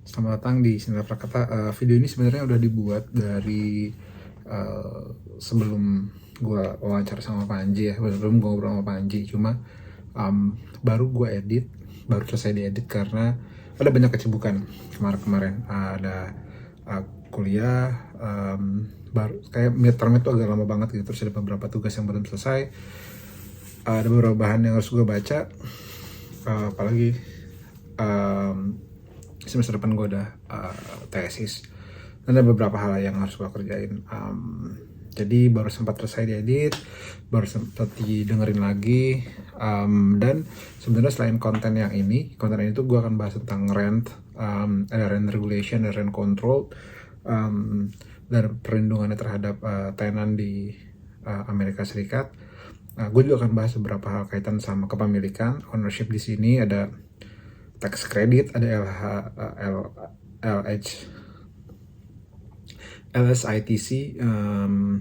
Selamat datang di Sinar Prakata. Video ini sebenarnya udah dibuat dari sebelum gue wawancara sama Panji ya, sebelum gue ngobrol sama Panji. Cuma baru selesai diedit karena ada banyak kesibukan kemarin. Ada kuliah, baru kayak midterm itu agak lama banget gitu. Terus ada beberapa tugas yang belum selesai, ada beberapa bahan yang harus gue baca, apalagi semester depan gue udah tesis dan ada beberapa hal yang harus gue kerjain. Jadi baru sempat selesai diedit, baru sempat didengerin lagi, dan sebenarnya selain konten ini tuh gue akan bahas tentang rent, ada rent regulation, ada rent control, dan perlindungannya terhadap tenan di Amerika Serikat. Gue juga akan bahas beberapa hal kaitan sama kepemilikan, ownership. Di sini ada tax credit, ada LSITC,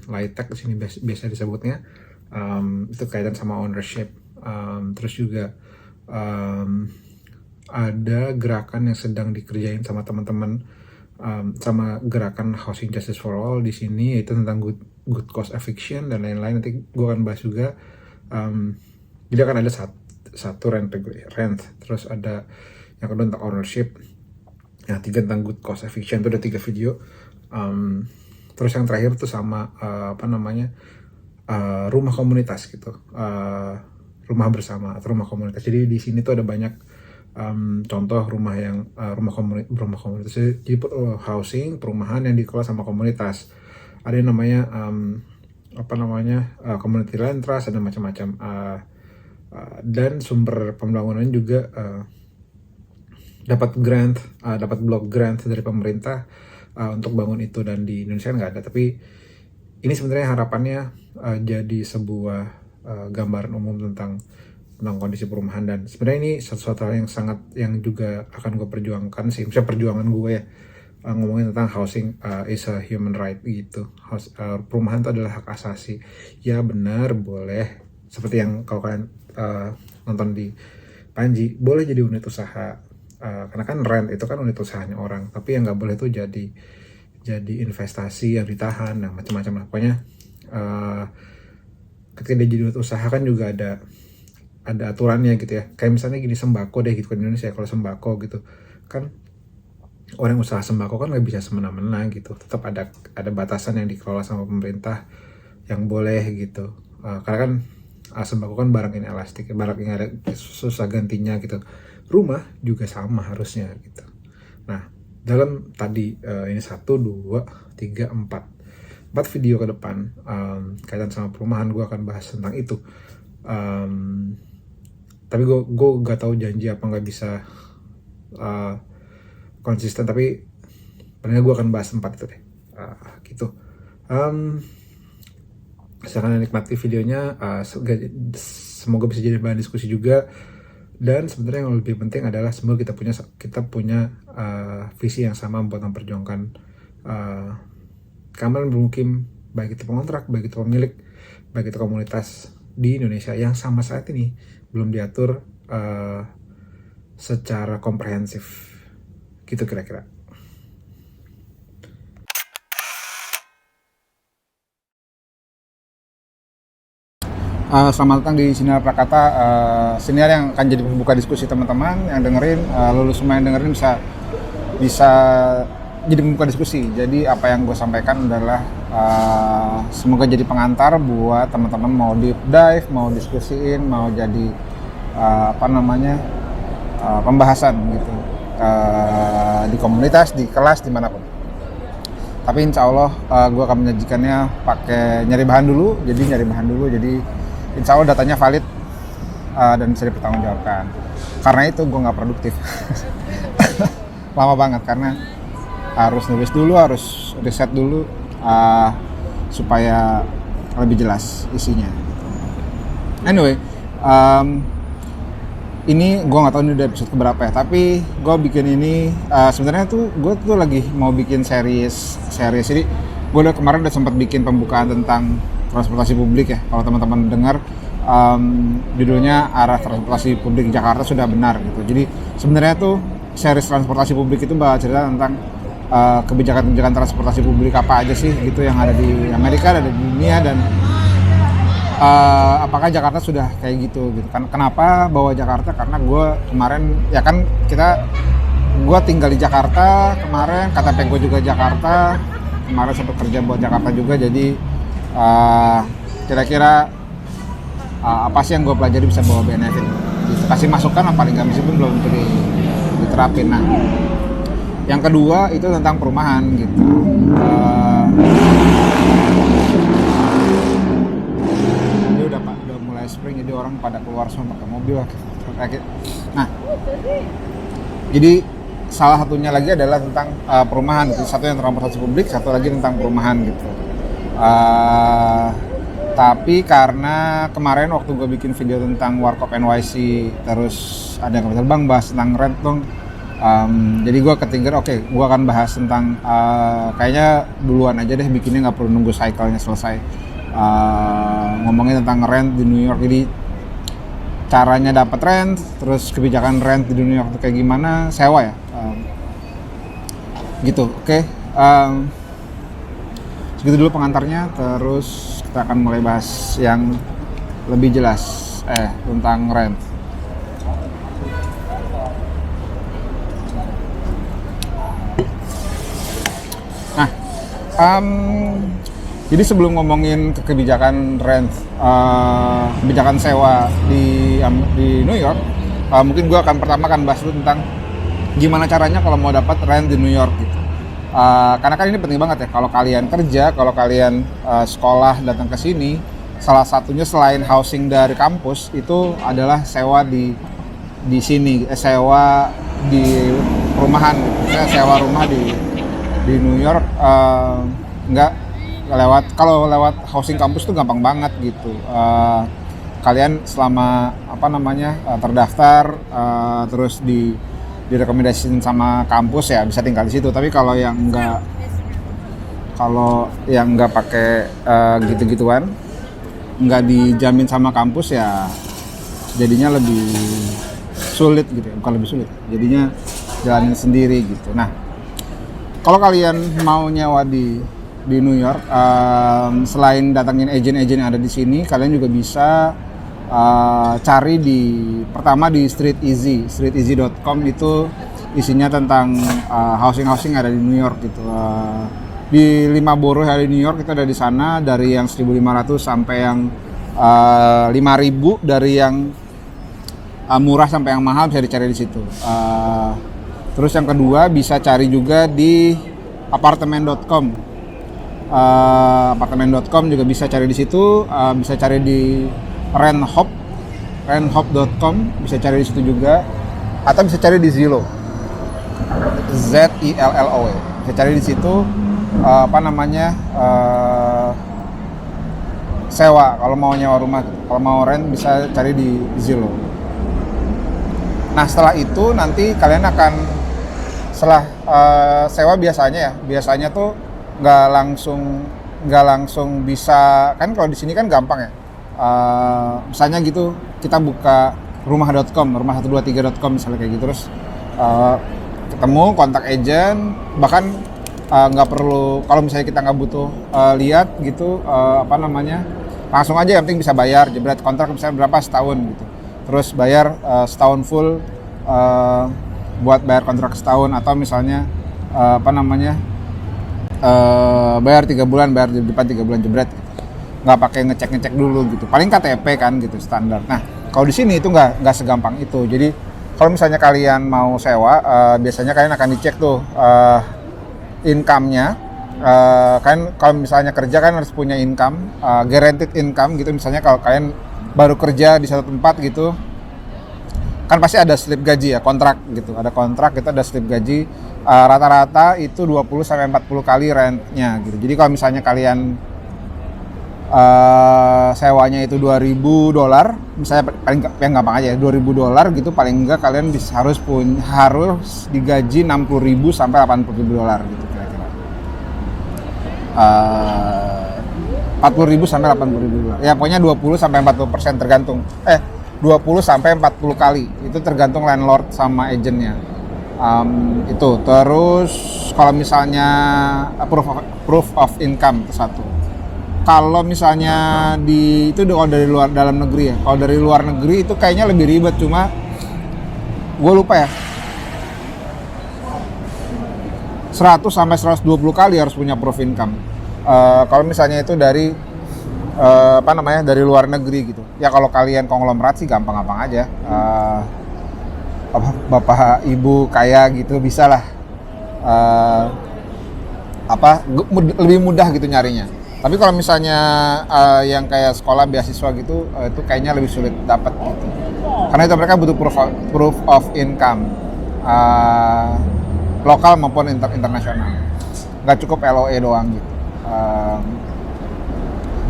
LIHTC di sini biasa disebutnya. Itu kaitan sama ownership. Terus juga ada gerakan yang sedang dikerjain sama teman-teman, sama gerakan Housing Justice for All di sini, yaitu tentang good cost eviction dan lain-lain. Nanti gue akan bahas juga. Jadi akan ada satu rent, terus ada yang kedua tentang ownership, yang tiga tentang good cost eviction. Itu ada 3 video. Terus yang terakhir tuh sama rumah komunitas gitu, rumah bersama atau rumah komunitas. Jadi di sini tuh ada banyak contoh rumah yang rumah komunitas. Jadi housing, perumahan yang dikelola sama komunitas. Ada yang namanya community land trust, ada macam-macam. Dan sumber pembangunan juga dapat block grant dari pemerintah untuk bangun itu, dan di Indonesia nggak ada. Tapi ini sebenarnya harapannya jadi sebuah gambaran umum tentang kondisi perumahan. Dan sebenarnya ini sesuatu hal yang juga akan gue perjuangkan sih, misalnya perjuangan gue ya, ngomongin tentang housing is a human right gitu. Perumahan itu adalah hak asasi. Ya benar, boleh, seperti yang kalau kalian nonton di Panji, boleh jadi unit usaha, karena kan rent itu kan unit usahanya orang. Tapi yang nggak boleh itu jadi investasi yang ditahan, nah macam-macam lah pokoknya. Ketika dia jadi unit usaha kan juga ada aturannya gitu ya. Kayak misalnya gini, sembako deh gitu kan, Indonesia kalau sembako gitu kan, orang usaha sembako kan nggak bisa semena-mena gitu. Tetap ada batasan yang dikelola sama pemerintah yang boleh gitu. Karena kan sembako kan barang inelastik, barang yang ada susah gantinya gitu. Rumah juga sama harusnya gitu. Nah, dalam tadi ini 1, 2, 3, 4 video ke depan kaitan sama perumahan, gue akan bahas tentang itu. Tapi gue gak tahu janji apa nggak bisa konsisten, tapi paling gue akan bahas 4 itu deh. Gitu. Silahkan nikmati videonya. Semoga bisa jadi bahan diskusi juga. Dan sebenarnya yang lebih penting adalah semoga kita punya visi yang sama buat memperjuangkan keamanan bermukim, baik itu pengontrak, baik itu pemilik, baik itu komunitas di Indonesia yang sama saat ini belum diatur secara komprehensif. Gitu kira-kira. Selamat datang di Sinar Prakata, Sinar yang akan jadi pembuka diskusi teman-teman yang dengerin, lalu semua yang dengerin bisa jadi pembuka diskusi. Jadi apa yang gue sampaikan adalah semoga jadi pengantar buat teman-teman mau deep dive, mau diskusiin, mau jadi pembahasan gitu di komunitas, di kelas, dimanapun. Tapi insya Allah gue akan menyajikannya pakai nyari bahan dulu. Jadi insya Allah datanya valid dan bisa dipertanggungjawabkan. Karena itu gue nggak produktif. Lama banget karena harus nulis dulu, harus riset dulu supaya lebih jelas isinya. Anyway, ini gue nggak tahu ini udah episode keberapa ya, tapi gue bikin ini sebenarnya tuh gue tuh lagi mau bikin series. Jadi gue kemarin udah sempat bikin pembukaan tentang transportasi publik ya. Kalau teman-teman dengar, judulnya arah transportasi publik Jakarta sudah benar gitu. Jadi sebenarnya tuh series transportasi publik itu bakal cerita tentang kebijakan-kebijakan transportasi publik apa aja sih gitu yang ada di Amerika, ada di dunia, dan apakah Jakarta sudah kayak gitu kan. Kenapa bawa Jakarta? Karena gue kemarin ya kan gue tinggal di Jakarta kemarin, KTP gue juga Jakarta, kemarin sempat kerja buat Jakarta juga, jadi kira-kira apa sih yang gue pelajari bisa bawa benefit gitu. Kasih masukan apa paling nggak, meskipun belum diterapin. Nah, yang kedua itu tentang perumahan gitu. Ini udah mulai spring, jadi orang pada keluar semua pakai mobil. Nah, jadi salah satunya lagi adalah tentang perumahan gitu. Satu yang transportasi publik, satu lagi tentang perumahan gitu. Tapi karena kemarin waktu gue bikin video tentang Warkop NYC, terus ada yang terbang bahas tentang rent dong, jadi gue ketinggalan. Oke, gue akan bahas tentang kayaknya duluan aja deh bikinnya, nggak perlu nunggu cycle-nya selesai. Ngomongin tentang rent di New York, jadi caranya dapat rent, terus kebijakan rent di New York itu kayak gimana, sewa ya, gitu. Oke. Segitu dulu pengantarnya, terus kita akan mulai bahas yang lebih jelas tentang rent. Nah, jadi sebelum ngomongin kebijakan rent, kebijakan sewa di New York, mungkin gue akan pertama bahas dulu tentang gimana caranya kalau mau dapat rent di New York gitu. Karena kan ini penting banget ya, kalau kalian kerja, kalau kalian sekolah datang ke sini, salah satunya selain housing dari kampus itu adalah sewa di sini, sewa di perumahan. Saya sewa rumah di New York, kalau lewat housing kampus tuh gampang banget gitu. Kalian selama terdaftar, terus direkomendasiin sama kampus ya bisa tinggal di situ. Tapi kalau yang nggak pakai gitu-gituan, nggak dijamin sama kampus ya, jadinya lebih sulit gitu ya. Bukan lebih sulit, jadinya jalanin sendiri gitu. Nah, kalau kalian mau nyewa di New York, selain datangin agen-agen yang ada di sini, kalian juga bisa cari pertama di streeteasy.com. Itu isinya tentang housing yang ada di New York gitu. Di 5 borough yang ada di New York itu ada di sana, dari yang 1.500 sampai yang 5.000, dari yang murah sampai yang mahal bisa dicari di situ. Terus yang kedua bisa cari juga di apartemen.com. Apartemen.com juga bisa cari di situ, bisa cari di renthop.com bisa cari di situ juga, atau bisa cari di Zillow, Zillow, bisa cari di situ sewa. Kalau mau nyewa rumah, kalau mau rent bisa cari di Zillow. Nah, setelah itu nanti kalian akan sewa biasanya tuh nggak langsung bisa kan. Kalau di sini kan gampang ya. Misalnya gitu, kita buka rumah123.com misalnya kayak gitu, terus ketemu kontak agent, bahkan nggak perlu, kalau misalnya kita nggak butuh lihat gitu, langsung aja, yang penting bisa bayar, jebret kontrak misalnya berapa, setahun gitu, terus bayar setahun full, buat bayar kontrak setahun, atau misalnya bayar 3 bulan, bayar di depan 3 bulan jebret, nggak pakai ngecek dulu gitu, paling KTP kan gitu standar. Nah, kalau di sini itu nggak segampang itu. Jadi kalau misalnya kalian mau sewa, biasanya kalian akan dicek tuh income-nya. Kan kalau misalnya kerja kan harus punya income, guaranteed income gitu. Misalnya kalau kalian baru kerja di satu tempat gitu, kan pasti ada slip gaji ya, kontrak gitu, ada kontrak, kita ada slip gaji. Rata-rata itu 20-40 kali rentnya gitu. Jadi kalau misalnya kalian sewanya itu $2.000, misalnya paling yang gampang aja $2.000 gitu, paling enggak kalian harus digaji $60.000 sampai $80.000 gitu kira-kira. 40.000 sampai $80.000 ya, pokoknya 20-40% tergantung 20 sampai 40 kali itu tergantung landlord sama agentnya. Itu terus kalau misalnya proof of income itu satu. Kalau misalnya kalau dari luar dalam negeri ya, kalau dari luar negeri itu kayaknya lebih ribet, cuma gue lupa ya, 100 sampai 120 kali harus punya proof income. Kalau misalnya itu dari dari luar negeri gitu. Ya kalau kalian konglomerat sih gampang-gampang aja. Bapak ibu kaya gitu bisa lah. Lebih mudah gitu nyarinya. Tapi kalau misalnya yang kayak sekolah beasiswa gitu, itu kayaknya lebih sulit dapat gitu. Karena itu mereka butuh proof of income, lokal maupun internasional. Nggak cukup LOE doang gitu.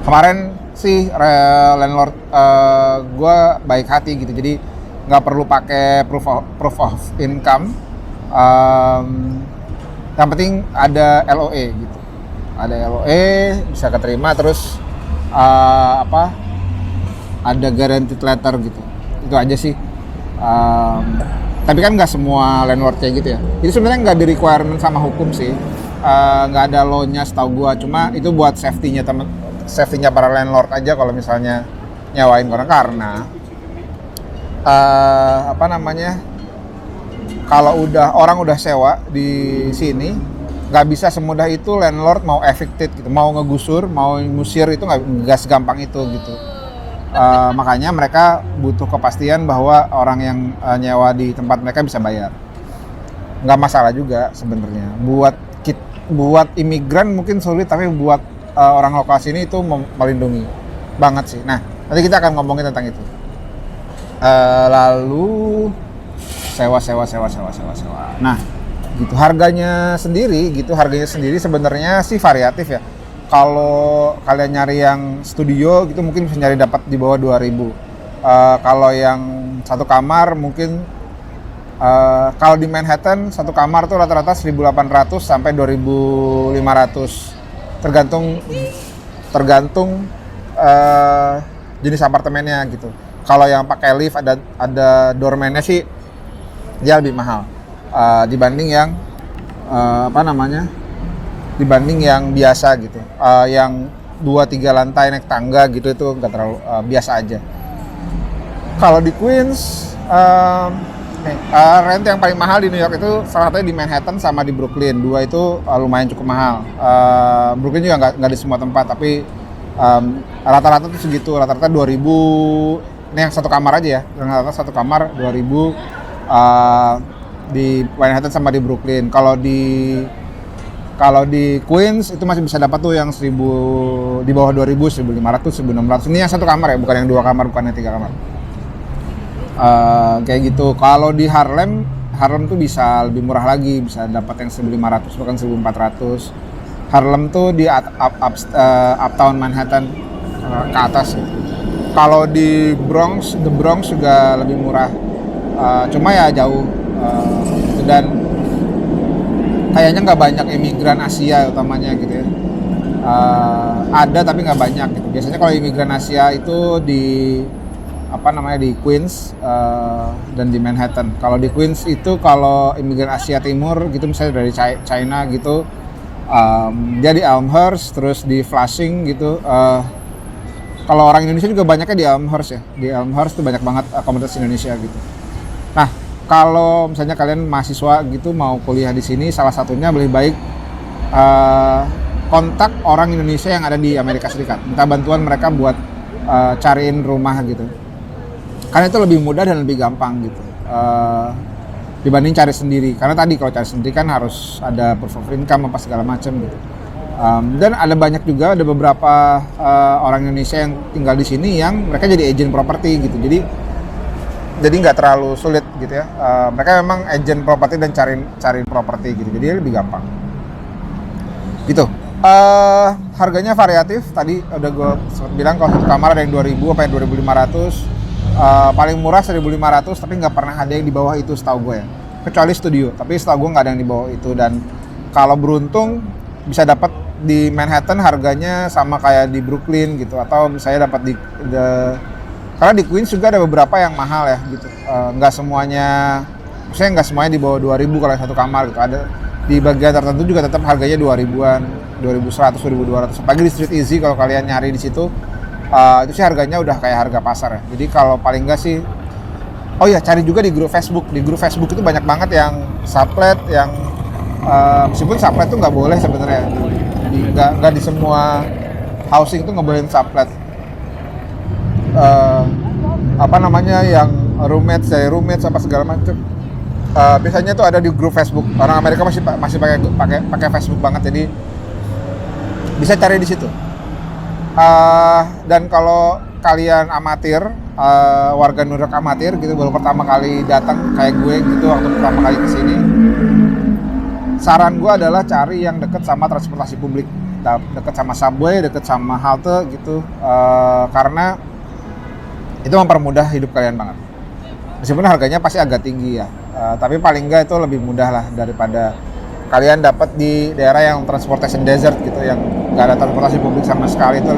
Kemarin sih landlord gue baik hati gitu, jadi nggak perlu pakai proof of income. Yang penting ada LOE gitu. Ada LOE bisa keterima, terus ada guaranteed letter gitu. Itu aja sih. Tapi kan nggak semua landlord kayak gitu ya. Jadi sebenarnya nggak di requirement sama hukum sih. Nggak ada law-nya setahu gua. Cuma itu buat safety-nya para landlord aja kalau misalnya nyewain orang, karena kalau orang udah sewa di sini, nggak bisa semudah itu landlord mau evicted gitu, mau ngegusur, mau ngusir, itu nggak segampang itu gitu. Makanya mereka butuh kepastian bahwa orang yang nyewa di tempat mereka bisa bayar. Nggak masalah juga sebenarnya. Buat imigran mungkin sulit, tapi buat orang lokal sini itu melindungi banget sih. Nah, nanti kita akan ngomongin tentang itu. Lalu sewa. Nah, gitu harganya sendiri sebenarnya sih variatif ya. Kalau kalian nyari yang studio gitu mungkin bisa nyari dapat di bawah 2.000. Kalau yang satu kamar mungkin kalau di Manhattan satu kamar tuh rata-rata 1.800 sampai 2.500, tergantung jenis apartemennya gitu. Kalau yang pakai lift ada doorman-nya sih dia lebih mahal dibanding yang dibanding yang biasa gitu. Yang 2-3 lantai naik tangga gitu itu nggak terlalu biasa aja. Kalau di Queens rent yang paling mahal di New York itu salah satunya di Manhattan sama di Brooklyn. Dua itu lumayan cukup mahal. Brooklyn juga nggak di semua tempat, tapi rata-rata tuh segitu. Rata-rata 2.000. Ini yang satu kamar aja ya. Rata-rata satu kamar 2.000 di Manhattan sama di Brooklyn. Kalau di Queens itu masih bisa dapat tuh yang 1.000 di bawah 2.000, 1.500, 1.600. Ini yang satu kamar ya, bukan yang 2 kamar, bukan yang 3 kamar. Kayak gitu. Kalau di Harlem tuh bisa lebih murah lagi, bisa dapat yang 1.500 bahkan 1.400. Harlem tuh di uptown Manhattan ke atas. Kalau di The Bronx juga lebih murah, cuma ya jauh, dan kayaknya nggak banyak imigran Asia utamanya gitu ya. Ada tapi nggak banyak gitu. Biasanya kalau imigran Asia itu di Queens dan di Manhattan. Kalau di Queens itu kalau imigran Asia Timur gitu, misalnya dari China gitu, dia di Elmhurst, terus di Flushing gitu. Kalau orang Indonesia juga banyaknya di Elmhurst ya. Di Elmhurst tuh banyak banget komunitas Indonesia gitu. Nah, kalau misalnya kalian mahasiswa gitu mau kuliah di sini, salah satunya lebih baik kontak orang Indonesia yang ada di Amerika Serikat. Minta bantuan mereka buat cariin rumah gitu. Karena itu lebih mudah dan lebih gampang gitu. Dibanding cari sendiri. Karena tadi kalau cari sendiri kan harus ada proof of income apa segala macam gitu. Dan ada beberapa orang Indonesia yang tinggal di sini yang mereka jadi agent properti gitu. Jadi nggak terlalu sulit gitu ya. Mereka memang agent properti dan cari properti gitu. Jadi lebih gampang. Gitu. Harganya variatif. Tadi udah gue sempat bilang kalau satu kamar ada yang 2.000 sampai 2.500. Paling murah 1.500, tapi nggak pernah ada yang di bawah itu setahu gue ya. Kecuali studio. Tapi setahu gue nggak ada yang di bawah itu. Dan kalau beruntung bisa dapat di Manhattan harganya sama kayak di Brooklyn gitu, atau misalnya dapat karena di Queens juga ada beberapa yang mahal ya gitu. Nggak semuanya maksudnya nggak semuanya di bawah 2.000 kalau yang satu kamar gitu. Ada di bagian tertentu juga tetap harganya 2.000-an, 2.100, 2.200. Apalagi di Street Easy kalau kalian nyari di situ, itu sih harganya udah kayak harga pasar ya. Jadi kalau paling nggak sih, oh ya cari juga di grup Facebook. Di grup Facebook itu banyak banget yang sublet, yang meskipun sublet tuh nggak boleh sebenarnya. Nggak di semua housing itu nggak bolehin sublet. Apa namanya, yang roommates apa segala macam. Biasanya tuh ada di grup Facebook. Orang Amerika masih pakai Facebook banget, jadi bisa cari di situ. Dan kalau kalian amatir, warga New York amatir gitu, baru pertama kali datang kayak gue gitu waktu pertama kali kesini, saran gue adalah cari yang deket sama transportasi publik, deket sama subway, deket sama halte gitu, karena itu mempermudah hidup kalian banget. Meskipun harganya pasti agak tinggi ya, tapi paling enggak itu lebih mudah lah daripada kalian dapat di daerah yang transportation desert gitu, yang nggak ada transportasi publik sama sekali. Itu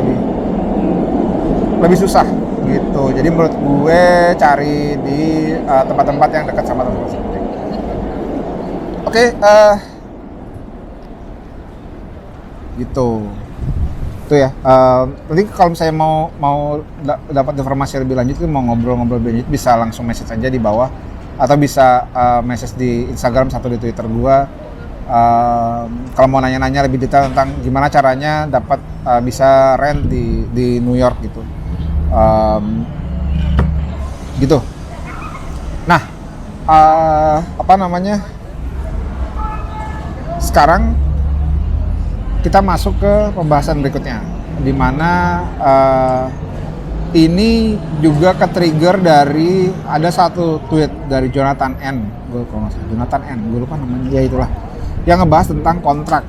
lebih susah gitu. Jadi menurut gue cari di tempat-tempat yang dekat sama transportasi publik. Oke, gitu. Itu ya. Nanti kalau misalnya mau dapat informasi lebih lanjut, mau ngobrol-ngobrol lebih lanjut, bisa langsung message aja di bawah, atau bisa message di Instagram, satu di Twitter gua. Kalau mau nanya-nanya lebih detail tentang gimana caranya dapat bisa rent di New York gitu. Gitu. Nah, apa namanya? Sekarang kita masuk ke pembahasan berikutnya, di mana ini juga ke-trigger dari ada satu tweet dari Jonathan N. Gue lupa namanya, ya itulah, yang ngebahas tentang kontrak.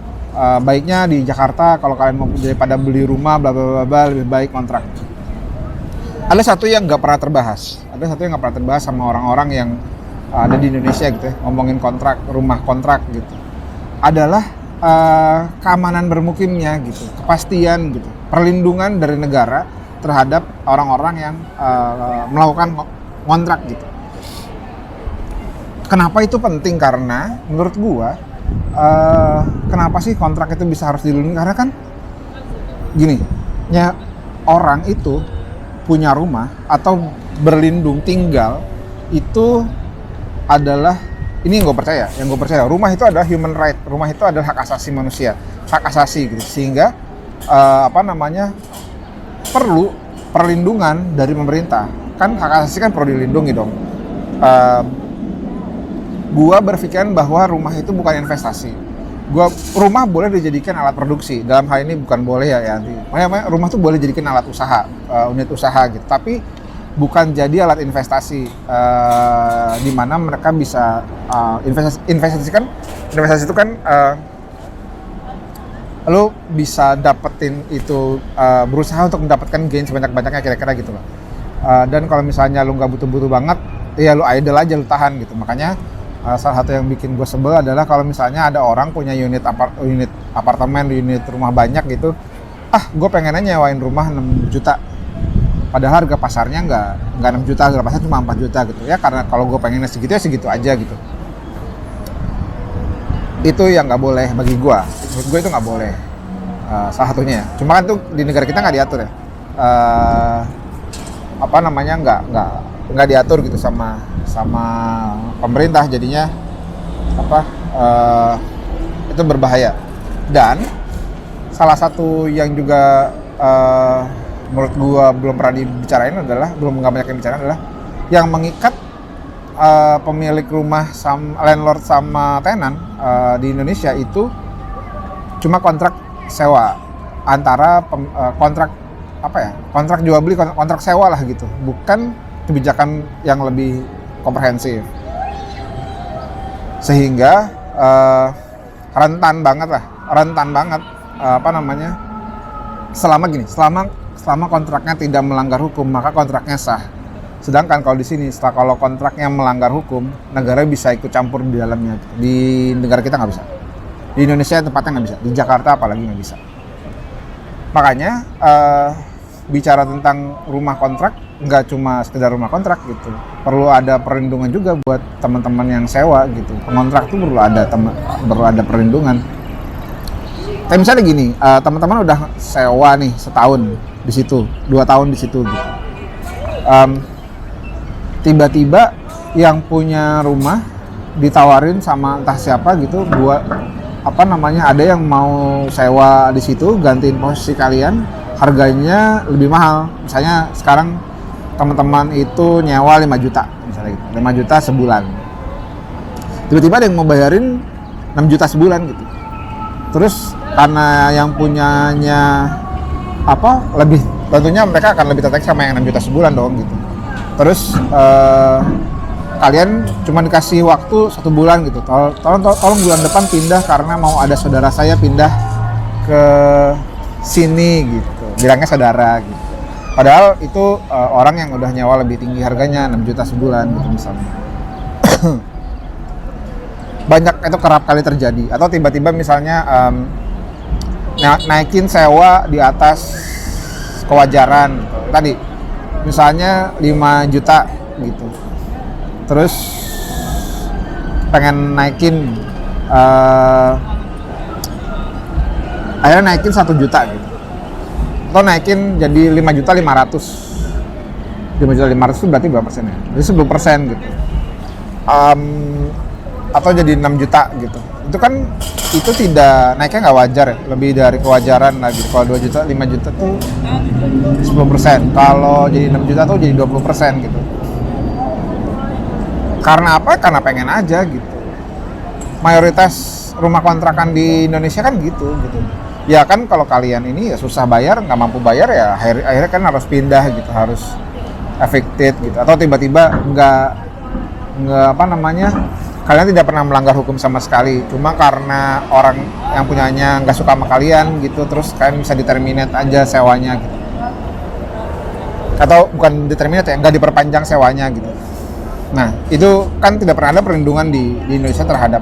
Baiknya di Jakarta kalau kalian mau daripada beli rumah bla bla bla, lebih baik kontrak. Ada satu yang nggak pernah terbahas sama orang-orang yang ada di Indonesia gitu ya, ngomongin kontrak, rumah kontrak gitu, adalah keamanan bermukimnya gitu, kepastian gitu, perlindungan dari negara terhadap orang-orang yang melakukan kontrak gitu. Kenapa itu penting? Karena menurut gua, kenapa sih kontrak itu bisa harus dilindungi? Karena kan gini, orang itu punya rumah atau berlindung tinggal itu adalah, ini yang gue percaya, rumah itu adalah human right, rumah itu adalah hak asasi manusia, hak asasi gitu, sehingga perlu perlindungan dari pemerintah. Kan hak asasi kan perlu dilindungi dong. Gua berpikiran bahwa rumah itu bukan investasi. Rumah boleh dijadikan alat produksi, dalam hal ini bukan boleh ya nanti. Rumah tuh boleh dijadikan alat usaha, unit usaha gitu, tapi bukan jadi alat investasi, di mana mereka bisa investasi itu kan lo bisa dapetin itu, berusaha untuk mendapatkan gain sebanyak-banyaknya, kira-kira gitu loh. Dan kalau misalnya lo nggak butuh-butuh banget, ya lo idle aja, lo tahan gitu. Makanya salah satu yang bikin gue sebel adalah kalau misalnya ada orang punya unit apartemen, unit rumah banyak gitu, gue pengennya nyewain rumah 6 juta. Padahal harga pasarnya nggak 6 juta, harga pasar cuma 4 juta gitu ya, karena kalau gue pengennya segitu ya segitu aja gitu. Itu yang nggak boleh bagi gue. Menurut gue itu nggak boleh, salah satunya. Cuma kan tuh di negara kita nggak diatur ya, nggak diatur gitu sama pemerintah, jadinya itu berbahaya. Dan salah satu yang juga menurut gua belum pernah dibicarain adalah, yang mengikat pemilik rumah landlord sama tenan di Indonesia itu cuma kontrak sewa, antara kontrak jual beli, kontrak sewa lah gitu, bukan kebijakan yang lebih komprehensif, sehingga rentan banget selama kontraknya tidak melanggar hukum, maka kontraknya sah. Sedangkan kalau di sini, kalau kontraknya melanggar hukum, negara bisa ikut campur di dalamnya. Di negara kita nggak bisa, di Indonesia tempatnya nggak bisa, di Jakarta apalagi nggak bisa. Makanya bicara tentang rumah kontrak, nggak cuma sekedar rumah kontrak gitu, perlu ada perlindungan juga buat teman-teman yang sewa gitu. Pengontrak tuh perlu ada perlindungan. Kayak misalnya gini, teman-teman udah sewa nih setahun di situ, 2 tahun di situ gitu. Tiba-tiba yang punya rumah ditawarin sama entah siapa gitu buat ada yang mau sewa di situ gantiin posisi kalian, harganya lebih mahal. Misalnya sekarang teman-teman itu nyewa 5 juta misalnya gitu, 5 juta sebulan. Tiba-tiba ada yang mau bayarin 6 juta sebulan gitu. Terus karena yang punyanya lebih, tentunya mereka akan lebih tertarik sama yang 6 juta sebulan dong gitu. Terus kalian cuma dikasih waktu 1 bulan gitu, tolong bulan depan pindah karena mau ada saudara saya pindah ke sini gitu, bilangnya saudara gitu. Padahal itu orang yang udah nyewa lebih tinggi harganya, 6 juta sebulan gitu misalnya. Banyak itu kerap kali terjadi. Atau tiba-tiba misalnya naikin sewa di atas kewajaran gitu. Tadi misalnya 5 juta gitu, terus pengen naikin akhirnya naikin 1 juta gitu, atau naikin jadi 5.500.000. 5.500.000 itu berarti berapa persen ya? Jadi 10% gitu. Atau jadi 6 juta gitu. Itu kan tidak naiknya nggak wajar ya, lebih dari kewajaran lagi. Kalau 2 juta, 5 juta tuh 10%. Kalau jadi 6 juta tuh jadi 20% gitu. Karena apa? Karena pengen aja gitu. Mayoritas rumah kontrakan di Indonesia kan gitu. Ya kan kalau kalian ini ya susah bayar, nggak mampu bayar ya akhirnya kan harus pindah gitu, harus evicted gitu. Atau tiba-tiba kalian tidak pernah melanggar hukum sama sekali, cuma karena orang yang punyanya nggak suka sama kalian gitu, terus kalian bisa di-terminate aja sewanya gitu. Atau bukan di-terminate ya, nggak diperpanjang sewanya gitu. Nah itu kan tidak pernah ada perlindungan di Indonesia terhadap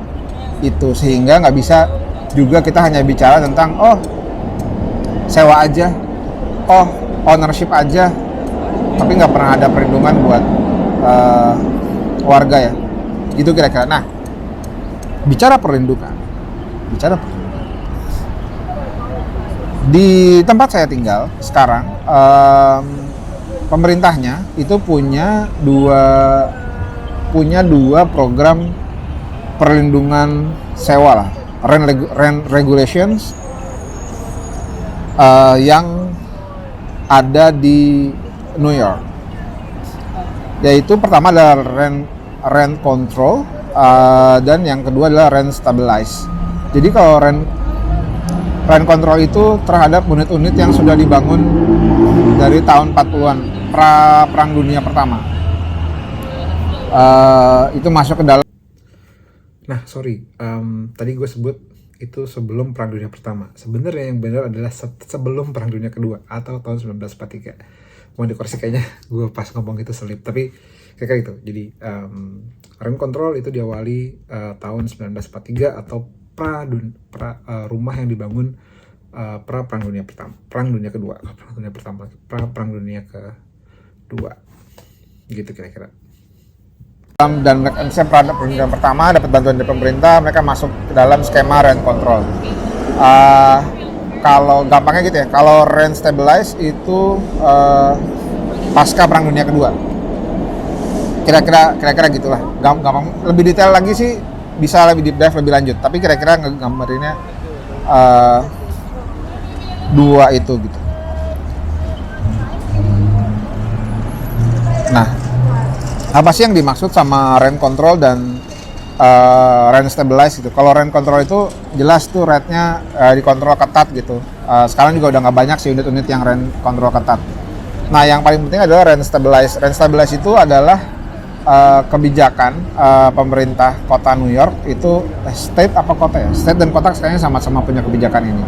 itu, sehingga nggak bisa juga kita hanya bicara tentang sewa aja, ownership aja, tapi nggak pernah ada perlindungan buat warga ya. Gitu kira-kira. Nah, bicara perlindungan. Di tempat saya tinggal sekarang, pemerintahnya itu punya dua program perlindungan sewa lah, rent regulations yang ada di New York. Yaitu pertama adalah rent control, dan yang kedua adalah rent stabilize. Jadi kalau rent control itu terhadap unit-unit yang sudah dibangun dari tahun 40-an, Perang Dunia Pertama. Itu masuk ke dalam. Nah, tadi gue sebut itu sebelum Perang Dunia Pertama. Sebenarnya yang benar adalah sebelum Perang Dunia Kedua atau tahun 1943. Mau dikoreksi kayaknya gue pas ngomong itu selip, tapi kayak gitu. Jadi rent control itu diawali tahun 1943 atau rumah yang dibangun Perang Dunia Kedua, Perang Dunia Kedua, gitu kira-kira. Dan Perang Dunia Pertama dapat bantuan dari pemerintah, mereka masuk ke dalam skema rent control. Kalau gampangnya gitu ya, kalau rent stabilize itu pasca Perang Dunia Kedua. Kira-kira gitulah. Gampang. Lebih detail lagi sih bisa lebih deep dive lebih lanjut, tapi kira-kira nggambarinnya dua itu gitu. Nah, apa sih yang dimaksud sama rent control dan rent stabilize gitu? Kalau rent control itu jelas tuh rate-nya dikontrol ketat gitu. Sekarang juga udah nggak banyak sih unit-unit yang rent control ketat. Nah, yang paling penting adalah rent stabilize. Rent stabilize itu adalah kebijakan pemerintah kota New York. Itu state apa kota ya? State dan kota sekarang sama-sama punya kebijakan ini.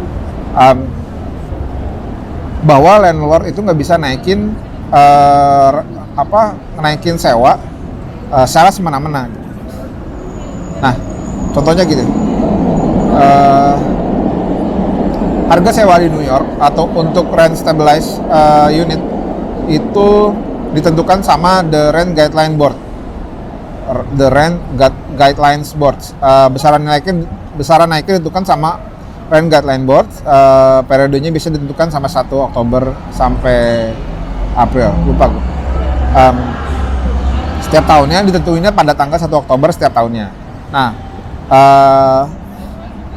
Bahwa landlord itu nggak bisa naikin sewa secara semena-mena. Nah, contohnya gitu. Harga sewa di New York atau untuk rent stabilized unit itu ditentukan sama the rent guideline board, guidelines board. Besaran naiknya ditentukan sama rent guideline board. Periodenya bisa ditentukan sama 1 Oktober sampai April, lupa gue. Setiap tahunnya ditentuinnya pada tanggal 1 Oktober setiap tahunnya. Nah,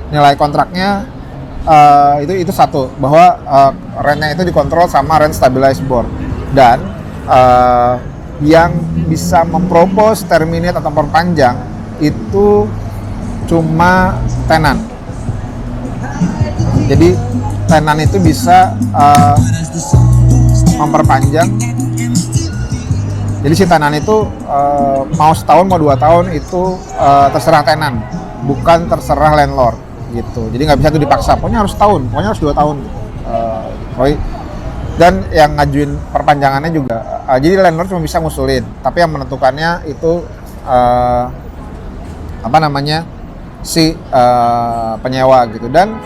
nilai kontraknya itu satu, bahwa rentnya itu dikontrol sama rent stabilized board, dan yang bisa mempropose terminate atau perpanjang itu cuma tenan. Jadi tenan itu bisa memperpanjang. Jadi si tenan itu mau setahun mau 2 tahun itu terserah tenan, bukan terserah landlord gitu. Jadi nggak bisa tuh dipaksa, pokoknya harus setahun, pokoknya harus 2 tahun. Dan yang ngajuin perpanjangannya juga, jadi landlord cuma bisa ngusulin, tapi yang menentukannya itu si penyewa gitu. Dan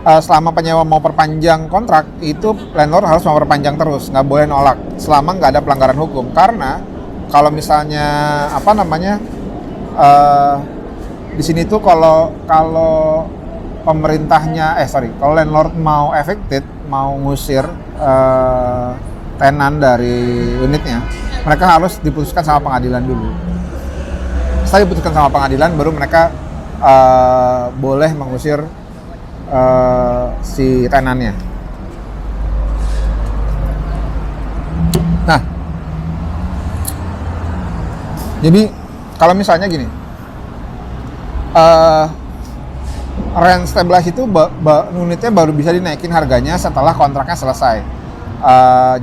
selama penyewa mau perpanjang kontrak, itu landlord harus mau perpanjang terus, nggak boleh nolak selama nggak ada pelanggaran hukum. Karena kalau misalnya di sini tuh kalau pemerintahnya kalau landlord mau evicted, mau ngusir tenan dari unitnya, mereka harus diputuskan sama pengadilan dulu. Setelah diputuskan sama pengadilan, baru mereka boleh mengusir si tenannya. Nah, jadi kalau misalnya gini, rent stabilize itu unitnya baru bisa dinaikin harganya setelah kontraknya selesai.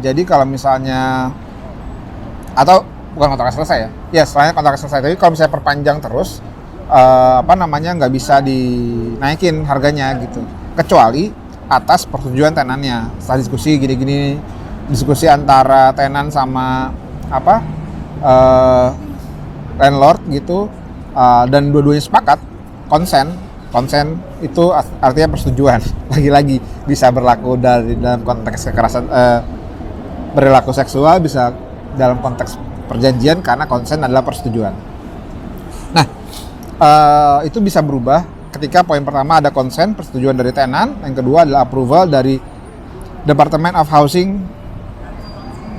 Jadi kalau misalnya, atau bukan kontraknya selesai ya setelahnya kontraknya selesai, tapi kalau misalnya perpanjang terus, nggak bisa dinaikin harganya gitu, kecuali atas persetujuan tenannya. Setelah diskusi gini-gini, diskusi antara tenan sama landlord gitu, dan dua-duanya sepakat, konsen itu artinya persetujuan. Lagi-lagi bisa berlaku dalam konteks kekerasan, perilaku seksual, bisa dalam konteks perjanjian, karena konsen adalah persetujuan. Nah, itu bisa berubah ketika poin pertama ada konsen, persetujuan dari tenan, yang kedua adalah approval dari Department of Housing,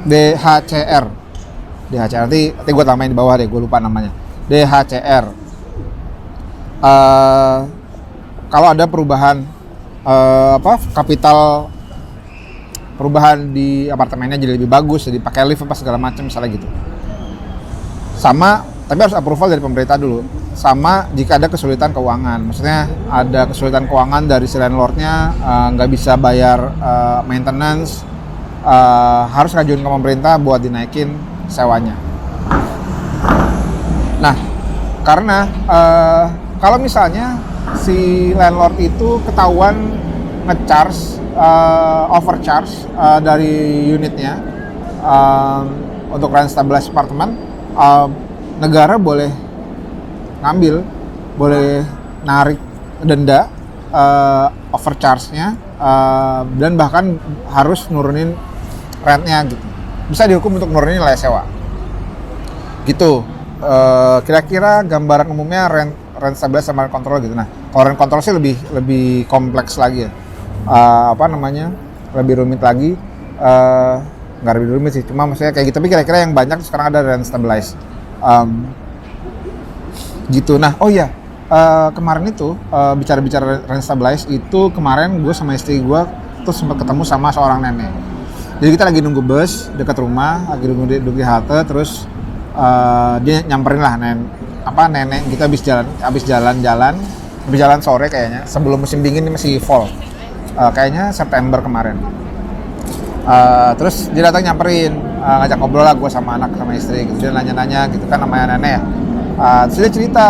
DHCR nanti gue tambahin di bawah deh, gue lupa namanya, DHCR. Kalau ada perubahan kapital, perubahan di apartemennya jadi lebih bagus, jadi pakai lift apa segala macam misalnya gitu. Sama, tapi harus approval dari pemerintah dulu. Sama jika ada kesulitan keuangan, maksudnya ada kesulitan keuangan dari si landlordnya, nggak bisa bayar maintenance, harus ngajuin ke pemerintah buat dinaikin sewanya. Nah, karena kalau misalnya si landlord itu ketahuan nge-charge, overcharge dari unitnya untuk rent stabilized apartment, negara boleh ngambil, boleh narik denda overcharge-nya, dan bahkan harus nurunin rentnya gitu. Bisa dihukum untuk nurunin nilai sewa gitu. Kira-kira gambaran umumnya rent stabilized sama rent control gitu. Nah, kalau rent control sih lebih kompleks lagi ya. Lebih rumit lagi. Nggak lebih rumit sih, cuma maksudnya kayak gitu. Tapi kira-kira yang banyak sekarang ada rent stabilized. Gitu. Nah, kemarin itu bicara-bicara rent stabilized itu, kemarin gue sama istri gue tuh sempat ketemu sama seorang nenek. Jadi kita lagi nunggu bus dekat rumah, lagi nunggu di halte, terus dia nyamperin lah nenek kita habis jalan sore kayaknya, sebelum musim dingin, ini masih fall, kayaknya September kemarin. Terus dia datang nyamperin, ngajak ngobrol lah gue sama anak sama istri gitu. Dia nanya-nanya gitu kan, namanya nenek ya. Terus dia cerita,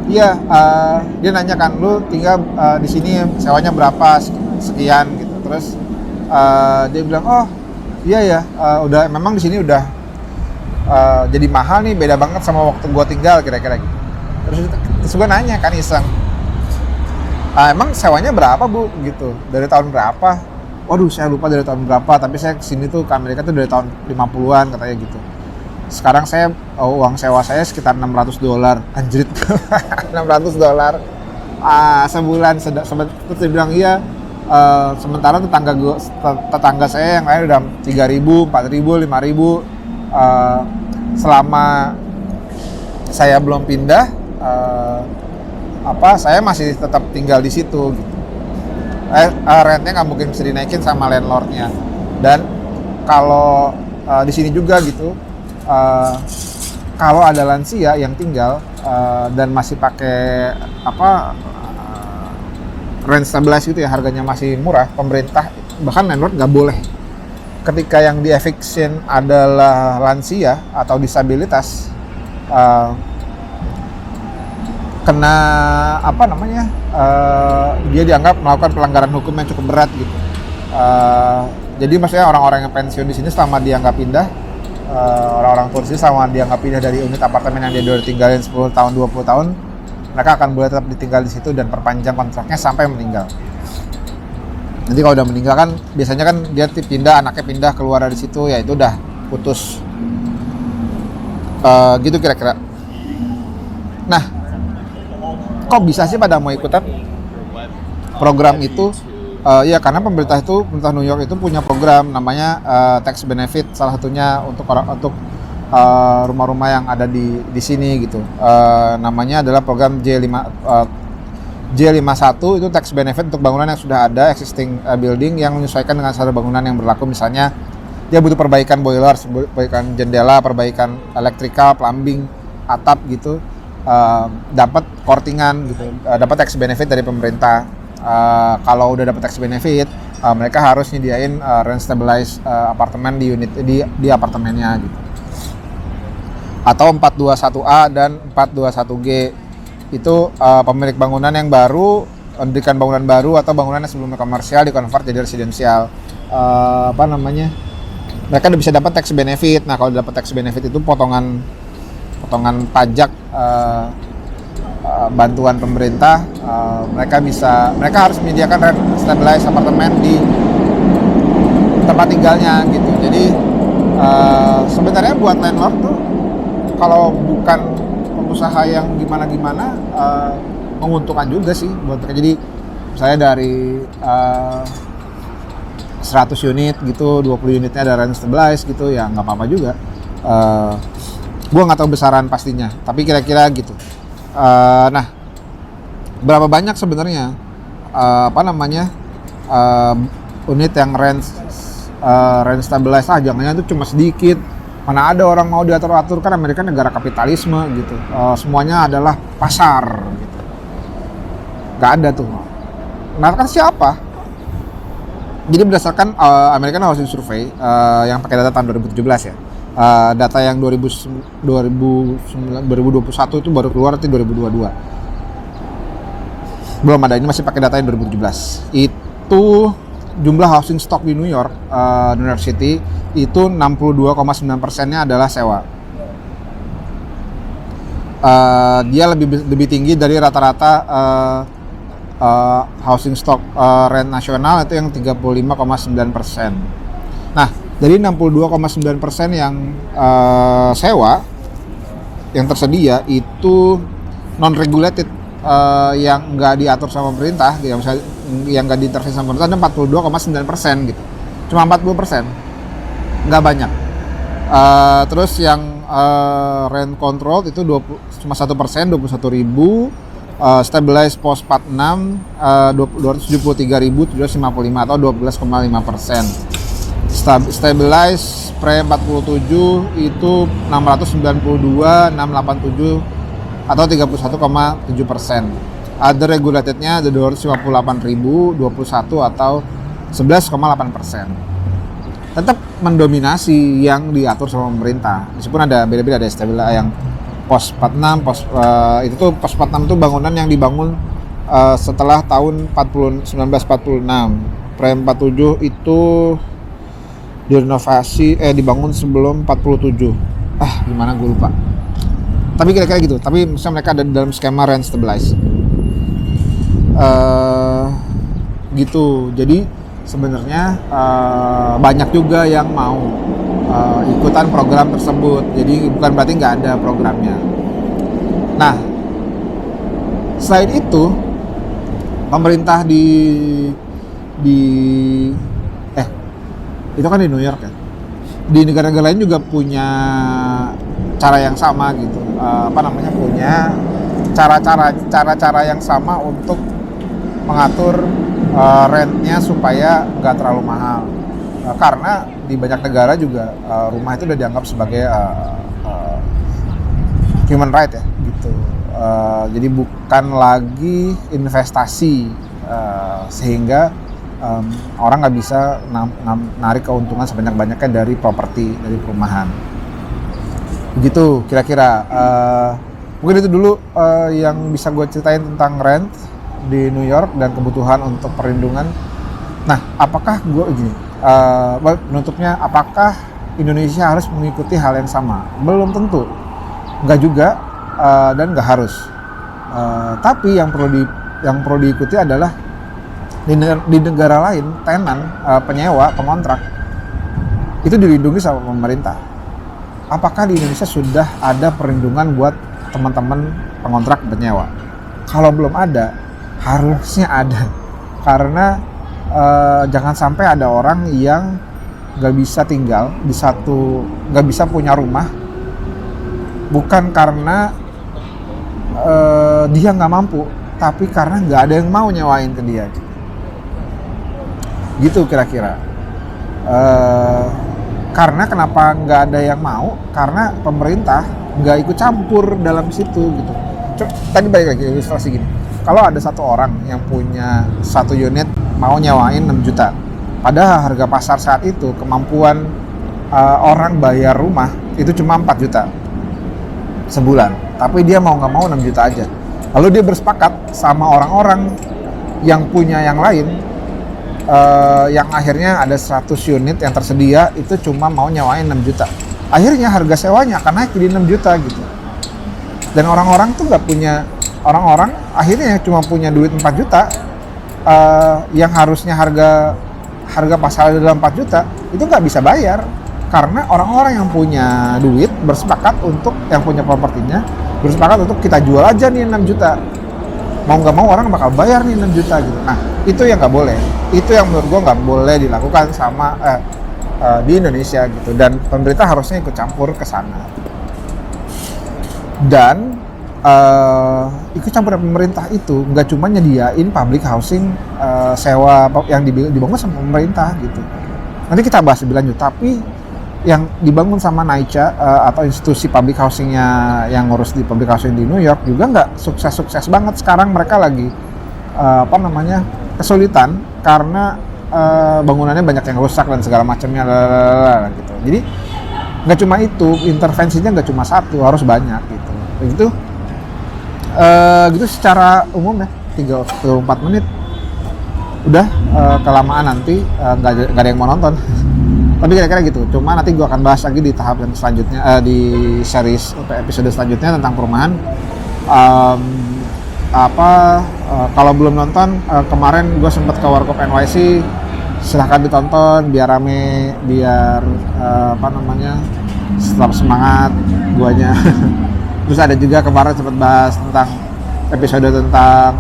dia nanya kan, lu tinggal di sini sewanya berapa, sekian gitu. Terus dia bilang, oh iya ya, udah memang di sini udah jadi mahal nih, beda banget sama waktu gue tinggal kira-kira gitu. Terus gue nanya kan iseng, emang sewanya berapa bu gitu, dari tahun berapa? waduh saya lupa dari tahun berapa, tapi saya kesini tuh ke Amerika tuh dari tahun 50-an katanya gitu. Sekarang saya uang sewa saya sekitar $600, anjrit. $600 sebulan. Terus dia bilang iya, sementara tetangga saya yang lain udah 3.000, 4.000, 5.000. Selama saya belum pindah, saya masih tetap tinggal di situ gitu. Rentnya nggak mungkin bisa dinaikin sama landlordnya. Dan kalau di sini juga gitu, kalau ada lansia yang tinggal dan masih pakai rent stabilized gitu ya, harganya masih murah, pemerintah bahkan landlord nggak boleh, ketika yang di eviction adalah lansia atau disabilitas, kena dia dianggap melakukan pelanggaran hukum yang cukup berat gitu. Jadi maksudnya orang-orang yang pensiun di sini selama dia nggak pindah, orang-orang tua di sini selama dia nggak pindah dari unit apartemen yang dia udah tinggalin 10 tahun, 20 tahun, mereka akan boleh tetap ditinggal di situ dan perpanjang kontraknya sampai meninggal. Nanti kalau udah meninggal kan biasanya kan dia pindah, anaknya pindah keluar dari situ, ya itu udah putus. Gitu kira-kira. Nah, kok bisa sih pada mau ikutan program itu? Ya karena pemerintah New York itu punya program namanya tax benefit, salah satunya untuk rumah-rumah yang ada di sini gitu. Namanya adalah program J51, itu tax benefit untuk bangunan yang sudah ada, existing building, yang menyesuaikan dengan standar bangunan yang berlaku. Misalnya dia butuh perbaikan boiler, perbaikan jendela, perbaikan elektrikal, plumbing, atap gitu. Dapat kortingan gitu, dapat tax benefit dari pemerintah. Kalau udah dapat tax benefit, mereka harus nyediain rent stabilized apartemen di unit di apartemennya gitu. Atau 421A dan 421G itu pemilik bangunan yang baru, mendirikan bangunan baru atau bangunan yang sebelumnya komersial dikonvert jadi residensial. Mereka udah bisa dapat tax benefit. Nah, kalau dapat tax benefit itu potongan pajak, bantuan pemerintah, mereka harus menyediakan rent stabilized apartemen di tempat tinggalnya gitu. Jadi sebenarnya buat landlord tuh, kalau bukan pengusaha yang gimana-gimana, menguntungkan juga sih buat mereka. Jadi saya dari 100 unit gitu, 20 unitnya ada rent stabilized gitu, ya nggak apa-apa juga. Gue nggak tahu besaran pastinya, tapi kira-kira gitu. Nah, berapa banyak sebenarnya unit yang rent stabilized? Jangan-jangan itu cuma sedikit. Mana ada orang mau diatur-atur, kan Amerika negara kapitalisme gitu. Semuanya adalah pasar gitu. Gak ada tuh. Nah, kan siapa? Jadi berdasarkan American Housing Survey yang pakai data tahun 2017 ya. Data yang 2021 itu baru keluar nanti 2022. Belum ada, ini masih pakai data yang 2017. Itu jumlah housing stock di New York City itu 62,9%-nya adalah sewa. Dia lebih tinggi dari rata-rata housing stock rent nasional itu yang 35,9%. Nah, dari 62,9% yang sewa yang tersedia itu non-regulated, yang nggak diatur sama pemerintah, yang nggak diintervensi sama pemerintah, ada 42,9% gitu. Cuma 40%, nggak banyak. Terus yang rent control itu cuma 1%, 21.000. Stabilized post 46 273.755 atau 12,5%. Stabilized pre 47 itu 692.687 atau 31,7%. Other regulatednya ada 258.021 atau 11,8%. Tetap mendominasi yang diatur sama pemerintah. Meskipun ada beda-beda, ada stabilized yang pos 46, itu tuh pos 46 itu bangunan yang dibangun setelah tahun 1946. Pre 47 itu direnovasi, dibangun sebelum 47. Gimana gue lupa. Tapi kira-kira gitu. Tapi misalnya mereka ada dalam skema rent stabilized. Gitu. Jadi sebenarnya banyak juga yang mau ikutan program tersebut. Jadi bukan berarti nggak ada programnya. Nah, selain itu pemerintah itu kan di New York ya. Di negara-negara lain juga punya cara yang sama gitu. Punya cara-cara yang sama untuk mengatur rentnya supaya nggak terlalu mahal. Karena di banyak negara juga rumah itu udah dianggap sebagai human right ya gitu. Jadi bukan lagi investasi, sehingga orang nggak bisa narik keuntungan sebanyak-banyaknya dari properti, dari perumahan. Begitu kira-kira. Mungkin itu dulu yang bisa gue ceritain tentang rent di New York dan kebutuhan untuk perlindungan. Nah, apakah gue penutupnya, apakah Indonesia harus mengikuti hal yang sama? Belum tentu, nggak juga, dan nggak harus. Tapi yang perlu diikuti adalah di negara lain, tenan, penyewa, pengontrak itu dilindungi sama pemerintah. Apakah di Indonesia sudah ada perlindungan buat teman-teman pengontrak penyewa? Kalau belum ada, harusnya ada. Karena jangan sampai ada orang yang nggak bisa tinggal nggak bisa punya rumah, bukan karena dia nggak mampu, tapi karena nggak ada yang mau nyewain ke dia. Gitu kira-kira. Karena kenapa nggak ada yang mau? Karena pemerintah nggak ikut campur dalam situ gitu. Tadi balik lagi ilustrasi gini. Kalau ada satu orang yang punya satu unit mau nyewain 6 juta, padahal harga pasar saat itu kemampuan orang bayar rumah itu cuma 4 juta sebulan, tapi dia mau nggak mau 6 juta aja. Lalu dia bersepakat sama orang-orang yang punya yang lain, yang akhirnya ada 100 unit yang tersedia, itu cuma mau nyewain 6 juta. Akhirnya harga sewanya akan naik jadi 6 juta gitu. Dan orang-orang tuh nggak punya, orang-orang akhirnya cuma punya duit 4 juta, yang harusnya harga pasar adalah 4 juta, itu nggak bisa bayar. Karena orang-orang yang punya duit bersepakat untuk, yang punya propertinya bersepakat untuk kita jual aja nih 6 juta. Mau nggak mau orang bakal bayar nih 6 juta gitu. Nah, itu yang nggak boleh. Itu yang menurut gue nggak boleh dilakukan sama di Indonesia gitu. Dan pemerintah harusnya ikut campur ke sana. Dan ikut campur pemerintah itu nggak cuma nyediain public housing sewa yang dibangun sama pemerintah gitu. Nanti kita bahas lebih lanjut. Tapi yang dibangun sama NYCHA atau institusi public housingnya yang ngurus di public housing di New York juga nggak sukses-sukses banget. Sekarang mereka lagi kesulitan karena bangunannya banyak yang rusak dan segala macamnya gitu. Jadi nggak cuma itu, intervensinya nggak cuma satu, harus banyak gitu. Begitu gitu secara umum ya, 34 menit udah, kelamaan nanti nggak ada yang mau nonton. Tapi kira-kira gitu. Cuma nanti gue akan bahas lagi di tahap yang selanjutnya, di series episode selanjutnya tentang perumahan. Kalau belum nonton, kemarin gue sempat ke Warkop NYC, silahkan ditonton biar rame, biar tetap semangat guanya. Terus ada juga kemarin sempat bahas tentang episode tentang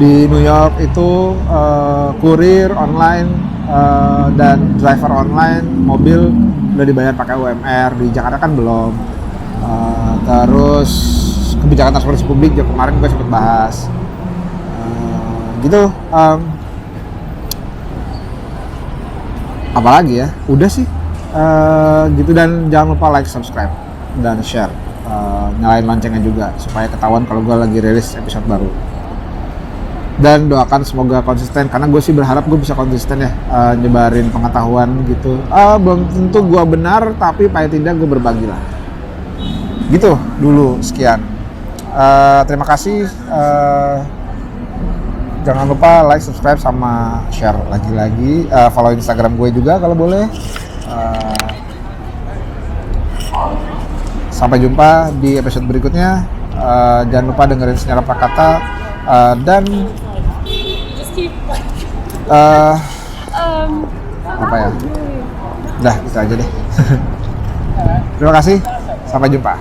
di New York itu kurir online dan driver online mobil udah dibayar pakai UMR. Di Jakarta kan belum. Terus kebijakan transportasi publik juga kemarin gue sempat bahas. Gitu. Apalagi ya? Udah sih. Gitu, dan jangan lupa like, subscribe, dan share. Nyalain loncengnya juga supaya ketahuan kalau gue lagi rilis episode baru. Dan doakan semoga konsisten, karena gue sih berharap gue bisa konsisten ya, nyebarin pengetahuan gitu. Belum tentu gue benar, tapi paling tidak gue berbagi lah. Gitu dulu, sekian. Terima kasih. Jangan lupa like, subscribe, sama share lagi-lagi. Follow Instagram gue juga kalau boleh. Sampai jumpa di episode berikutnya. Jangan lupa dengerin Senyara Prakata, dan cheap. Apa ya? Udah, itu aja deh. Terima kasih. Sampai jumpa.